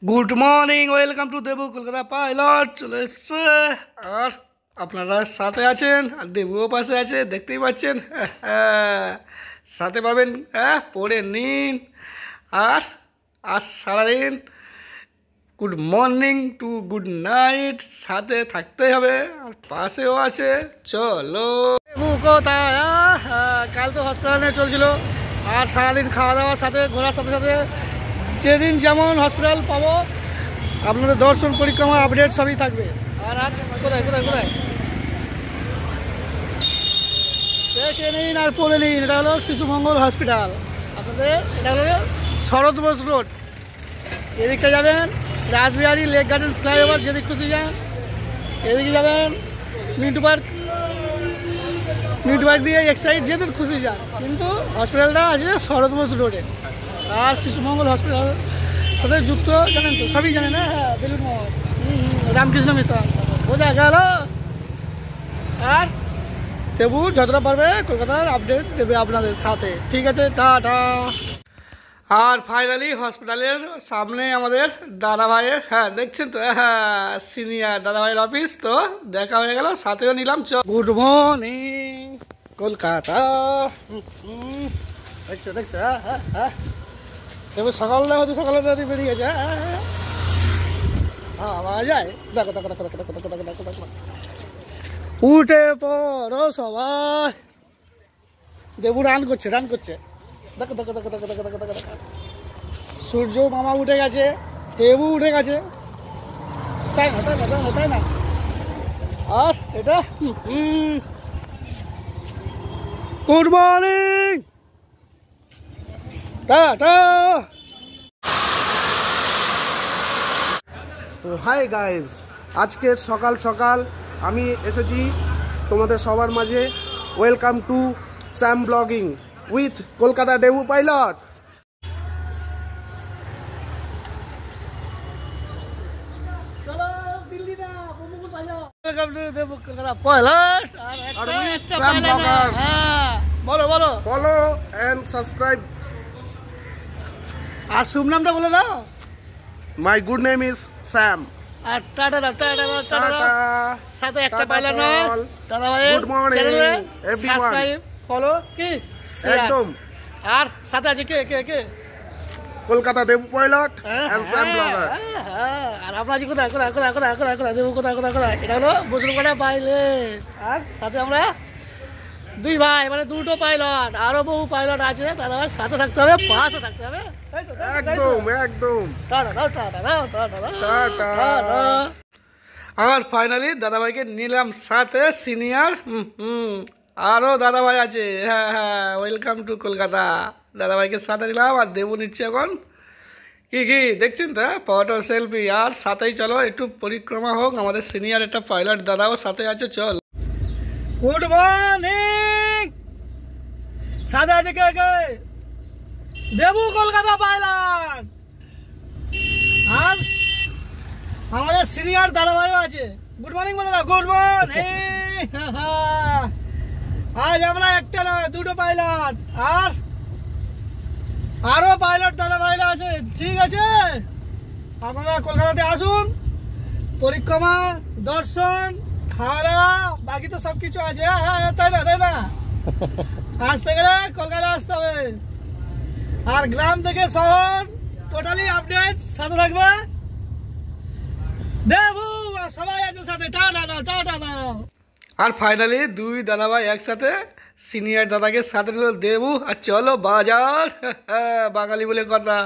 Good morning, welcome to Debu Kolkata pilot. চলে এসছে আর আপনারা সাথে আছেন আর দেবুও পাশে আছে, দেখতেই পাচ্ছেন। সাথে পাবেন, পড়ে নিন। আর আজ সারাদিন good morning to good night সাথে থাকতেই হবে, আর পাশেও আছে। চলো দেবু কোথায়? কাল তো হসপিটালে চলছিল, আর সারাদিন খাওয়া দাওয়ার সাথে ঘোরার সাথে সাথে যেদিন যেমন হসপিটাল পাবো আপনাদের দর্শন পরিক্রমা আপডেট সবই থাকবে। আর আজ কোথায় কোথায় কোথায় দেখে নিন আর পড়ে নিন। এটা হলো শিশুমঙ্গল হসপিটাল আপনাদের, এটা হলো শরৎ বোস রোড। এদিকটা যাবেন রাসবিহারী লেক গার্ডেন্স ফ্লাইওভার, যেদিক খুশি যান। এদিকে যাবেন মিন্টু পার্ক দিয়ে এক সাইড যেদিক খুশি যান, কিন্তু হসপিটালটা আছে শরৎ বোস রোডে। আর শিশুমঙ্গল হসপিটাল সাথে যুক্ত, জানেন তো, সবই জানেন। হ্যাঁ, বেলুন মঠ, রামকৃষ্ণ মিশন, বোঝা গেল। আর দেবু যতটা পারবে কলকাতার আপডেট দেবে আপনাদের সাথে, ঠিক আছে? টাটা। আর ফাইনালি হসপিটালের সামনে আমাদের দাদাভাইয়ের, দেখছেন তো, সিনিয়র দাদাভাইয়ের অফিস। তো দেখা হয়ে গেল, সাথেও নিলাম। Good morning Kolkata. দেখছো দেখছো, এবার সকালটা হতে সকালে বেরিয়ে গেছে। আওয়াজ যায়, দেখো দেখো দেখো দেখো দেখো দেখো দেখো দেখো। উঠে পড়ো সবাই, দেবু রান করছে দেখো দেখো দেখো দেখো দেখো দেখো দেখো দেখো। সূর্য মামা উঠে গেছে, দেবু উঠে গেছে, তাই না তাই না তাই না তাই না। আর এটা গুড মর্নিং, টাটা। তো হাই গাইজ, আজকের সকাল সকাল আমি এসেছি তোমাদের সবার মাঝে। Welcome to Sam blogging with Kolkata Debu pilot. বলো বলো, ফলো অ্যান্ড সাবস্ক্রাইব। আর শুভ নামটা বলে দাও। My good name is Sam. আর টাটা টাটা টাটা। সাথে একটা পাইলট দাদা ভাই, good morning everyone, subscribe follow কি একদম। আর সাথে আছে কে কে কে? Kolkata Debu pilot and Sam blogger. আর আপনার আছে কোথায় কোথায় কোথায় কোথায় কোথায় কোথায় দেবু কোথায় কোথায় কোথায়? এটা হলো বসুরপাড়া পাইলট। আর সাথে আমরা দুই ভাই, মানে দুটো পাইলট, আরো বহু পাইলট আছে। দাদা ভাই সাথে থাকতে হবে, পাশে থাকতে হবে, একদম একদম। টাটা দাও টাটা দাও টাটা দাও টাটা। আর ফাইনালি দাদাভাইকে নিলাম সাথে, সিনিয়র। আরও দাদাভাই আছে, ওয়েলকাম টু কলকাতা। দাদাভাইকে সাথে নিলাম, আর দেবু নিচ্ছে এখন কি কি দেখছেন তো, ফটো সেলফি। আর সাথেই চলো একটু পরিক্রমা হোক, আমাদের সিনিয়র একটা পাইলট দাদাও সাথে আছে। চল, গুড মর্নিং। সাথে আছে কে কে? দেবু কলকাতা পাইলট। আর আমাদের সিনিয়র দাদাভাইও আছে। গুড মর্নিং বলে দাও, গুড মর্নিং। আজ আমরা একটা নয়, দুটো পাইলট, আর আরো পাইলট দাদাভাইরা আছে, ঠিক আছে? আপনারা কলকাতাতে আসুন, পরিক্রমা, দর্শন, খাওয়া দাওয়া, বাকি তো সবকিছু আছে। তাই না তাই না? আসতে গেলে কলকাতা আসতে হবে। আর গ্রাম থেকে শহর টোটালি আপডেট সাথে থাকবে। দেবু সবাই আছে সাথে, টাটা দাও টাটা দাও। আর ফাইনালি দুই দাদাভাই একসাথে, সিনিয়র দাদাকে সাথে নিল দেবু। আর চলো বাজার, বাঙালি বলে কথা।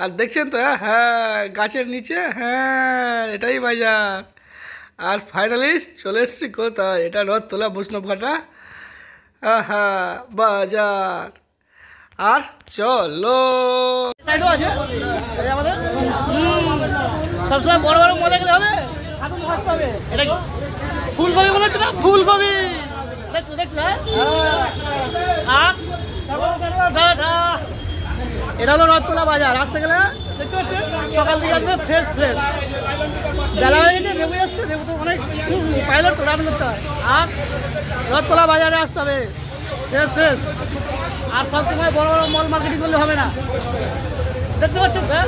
আর দেখছেন তো, গাছের নিচে, এটাই বাজার। আর ফাইনালি চলে এসছি কোথায়? এটা রথতলা বৈষ্ণবঘাটা, বাজার। আর চলো, আমাদের সবসময় বড় বড় মজা গেলে হবে, এটা ফুলকপি বলেছে না, ফুলকপি দেখছো দেখছো। এটা হলো রথতলা বাজার। আসতে গেলে দেখতে পাচ্ছেন সকাল দিকে আসবে, ফ্রেশ ফ্রেশ। বেলা হয়ে গেছে, দেবু আসছে, দেবু তো অনেক পাইলট তো রান করতে হয়। আর রথতলা বাজারে আসতে হবে, ফ্রেশ ফ্রেশ। আর সবসময় বড় বড় মল মার্কেটিং করলে হবে না, দেখতে পাচ্ছেন তো,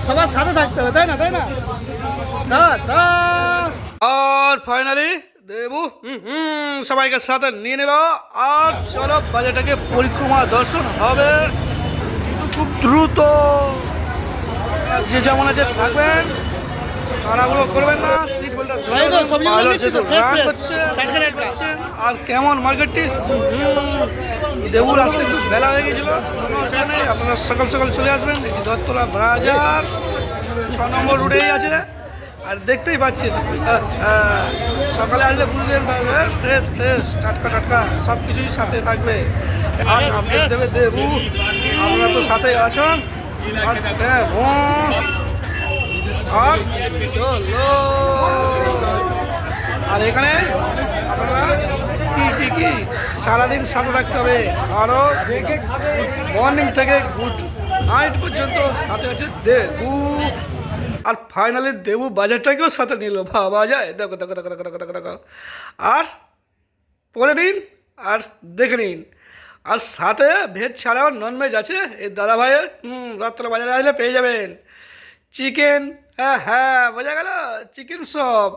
সবার সাথে থাকতে হবে, তাই না? টাটা। আর ফাইনালি দেবু সবাইকে সাথে নিয়ে নিল। আর চলো বাজারটাকে পরিক্রমা দর্শন হবে, কিন্তু খুব দ্রুত। যে যেমন আছে থাকবেন, তাড়াগুলো করবেন না, সিট বেল্টটা করছে। আর কেমন মার্কেটটি? দেবুর আসতে একটু বেলা হয়ে গেছিল, আপনারা সকাল সকাল চলে আসবেন। দত্তলা বাজার 6 নম্বর রুটেই আছে। আর দেখতেই পাচ্ছেন সকালে আসলে বুঝতে পারবেন ফ্রেশ ফ্রেশ টাটকা টাটকা সব কিছুই সাথে থাকবে। আর আপডেট দেবে দেবু, আপনারা তো সাথেই আছেন। আর চলো, আর এখানে আপনারা কি সারাদিন সাথে রাখতে হবে। আরও মর্নিং থেকে গুড নাইট পর্যন্ত সাথে আছে দেবু। আর ফাইনালি দেবু বাজারটাকেও সাথে নিল, ভাবা যায়? দেখো দেখো দেখো দেখো দেখো দেখো। আর পরে নিন আর দেখে নিন। আর সাথে ভেজ ছাড়াও ননভেজ আছে এই দাদা ভাইয়ের। রাত্রে বাজারে আসলে পেয়ে যাবেন চিকেন। হ্যাঁ বোঝা গেল, চিকেন শপ।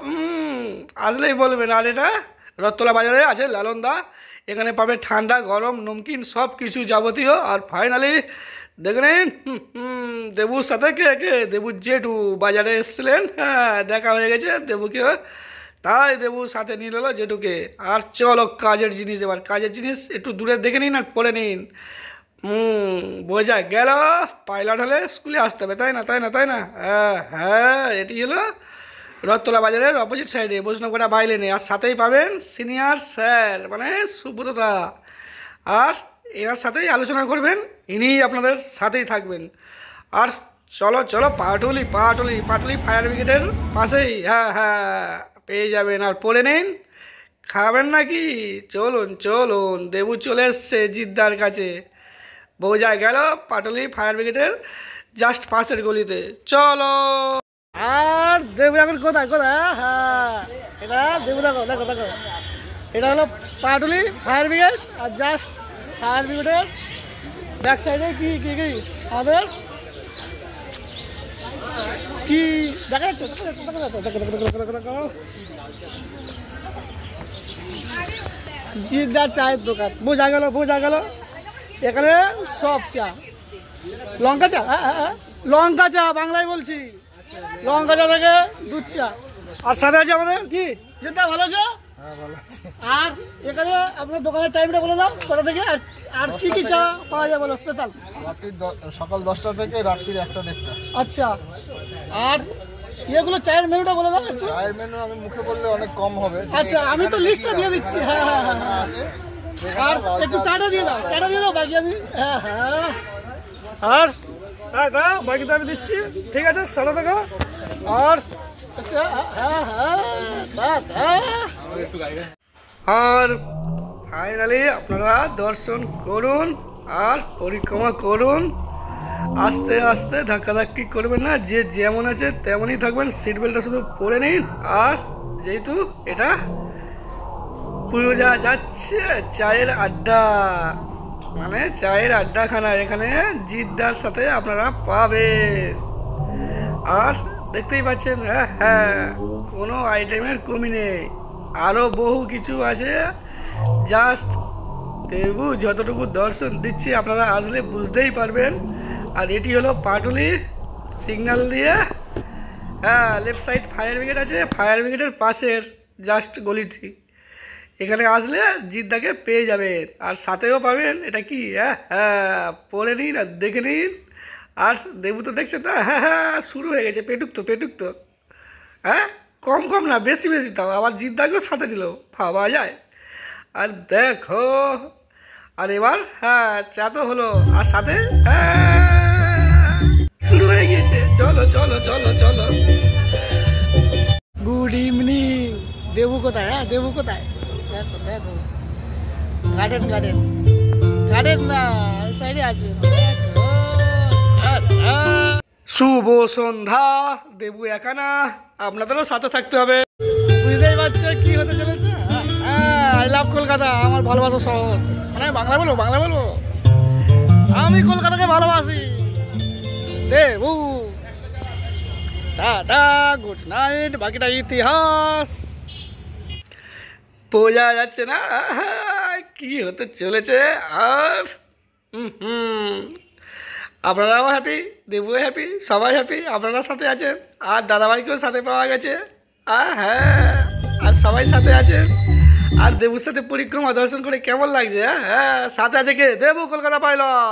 আসলেই বলবেন। আর এটা রত্তলা বাজারে আছে লালনদা, এখানে পাবে ঠান্ডা গরম নমকিন সব কিছু যাবতীয়। আর ফাইনালি দেখে নিন দেবুর সাথে কে দেবুর জেঠু বাজারে এসেছিলেন। হ্যাঁ দেখা হয়ে গেছে দেবুকে, তাই দেবুর সাথে নিয়ে নিল জেঠুকে। আর চলো কাজের জিনিস, এবার কাজের জিনিস একটু দূরে দেখে নিন আর পড়ে নিন। বোঝা গেল পাইলট হলে স্কুলে আসতে হবে, তাই না? হ্যাঁ এটি হলো রথতলা বাজারের অপোজিট সাইডে বৈষ্ণবকোটা বাইলেনে। আর সাথেই পাবেন সিনিয়র স্যার মানে সুব্রতদা। আর এনার সাথেই আলোচনা করবেন, ইনি আপনাদের সাথেই থাকবেন। আর চলো চলো পাটুলি ফায়ার ব্রিগেডের পাশেই। হ্যাঁ পেয়ে যাবেন। আর পড়ে নিন, খাবেন নাকি? চলুন দেবু চলে এসছে জিদ্দার কাছে। বোঝা গেল পাটুলি ফায়ার ব্রিগেডের জাস্ট পাশের গলিতে। চলো। আর দেবু এখন কোথায়? হ্যাঁ এটা দেবু, দেখো এটা হলো পাটুলি ফায়ার ব্রিগেড। আর জাস্ট ফায়ার ব্রিগেডের ব্যাক সাইডে কি আমাদের কি দেখা যাচ্ছে? দেখো জিদ্দার চায়ের দোকান। বোঝা গেল এখানে সব চা, লঙ্কা চা। হ্যাঁ লঙ্কা চা, বাংলায় বলছি। লঙ্কা চা থেকে দুধ চা। আর সাথে আছে আমাদের কি জিদ্দা, ভালো আছে? আর এখানে আপনার দোকানের টাইমটা বলে দাও, কটা থেকে আর কি চা পাওয়া যায় বলো? স্পেশাল সকাল 10টা থেকে রাত্রি 1টা-1:30টা। আচ্ছা, আর এগুলো চায়ের মেনুটা বলে দাও একটু। চায়ের মেনু আমি মুখে বললে অনেক কম হবে। আচ্ছা আমি তো লিস্টটা দিয়ে দিচ্ছি। হ্যাঁ আর একটু চাটা দিয়ে দাও বাকি আমি। আর বাকি তো আমি দিচ্ছি, ঠিক আছে? সারা দেখো। আর আচ্ছা আর ফাইনালি আপনারা দর্শন করুন আর পরিক্রমা করুন। আস্তে আস্তে ধাক্কাধাক্কি করবেন না, যে যেমন আছে তেমনই থাকবেন। সিট বেল্টটা শুধু পরে নিন। আর যেহেতু এটা পুরো যাচ্ছে চায়ের আড্ডা, মানে চায়ের আড্ডাখানা, এখানে জিদ্দার সাথে আপনারা পাবেন। আর দেখতেই পাচ্ছেন হ্যাঁ কোনো আইটেমের কমি নেই, আরও বহু কিছু আছে। জাস্ট দেবু যতটুকু দর্শন দিচ্ছি আপনারা আসলে বুঝতেই পারবেন। আর এটি হলো পাটুলি সিগন্যাল দিয়ে লেফট সাইড ফায়ার ব্রিগেড আছে, ফায়ার ব্রিগেডের পাশের জাস্ট গলিটি। এখানে আসলে জিদ্দাকে পেয়ে যাবেন। আর সাথেও পাবেন এটা কি পরে নিন আর দেখে নিন। আর দেবু তো দেখছে তো শুরু হয়ে গেছে পেটুক তো কম না বেশি তাও আবার জিদ্দাকেও সাথে দিল, ভাবা যায়? আর দেখো, আর এবার চা তো হলো, আর সাথে শুরু হয়ে গিয়েছে। চলো। Good evening. দেবু কোথায়? দেবু কোথায়? দেখো গার্ডেন না সাইডে আছে। শুভ সন্ধ্যা। দেবু একা না, আপনাদেরও সাথে থাকতে হবে। বুঝতেই পারছো কি হতে চলেছে। আই লাভ কলকাতা, আমার ভালোবাসা শহর। মানে বাংলা বলবো, আমি কলকাতাকে ভালোবাসি। দেবু টাটা, গুড নাইট, বাকিটা ইতিহাস। বোঝা যাচ্ছে না কি হতে চলেছে। আর আপনারাও হ্যাপি, দেবুও হ্যাপি, সবাই হ্যাপি, আপনারা সাথে আছেন, আর দাদাভাইকেও সাথে পাওয়া গেছে। হ্যাঁ, আর সবাই সাথে আছে। আর দেবুর সাথে পরিক্রমা দর্শন করে কেমন লাগছে? হ্যাঁ, সাথে আছে কে? দেবু কলকাতা পাইলট।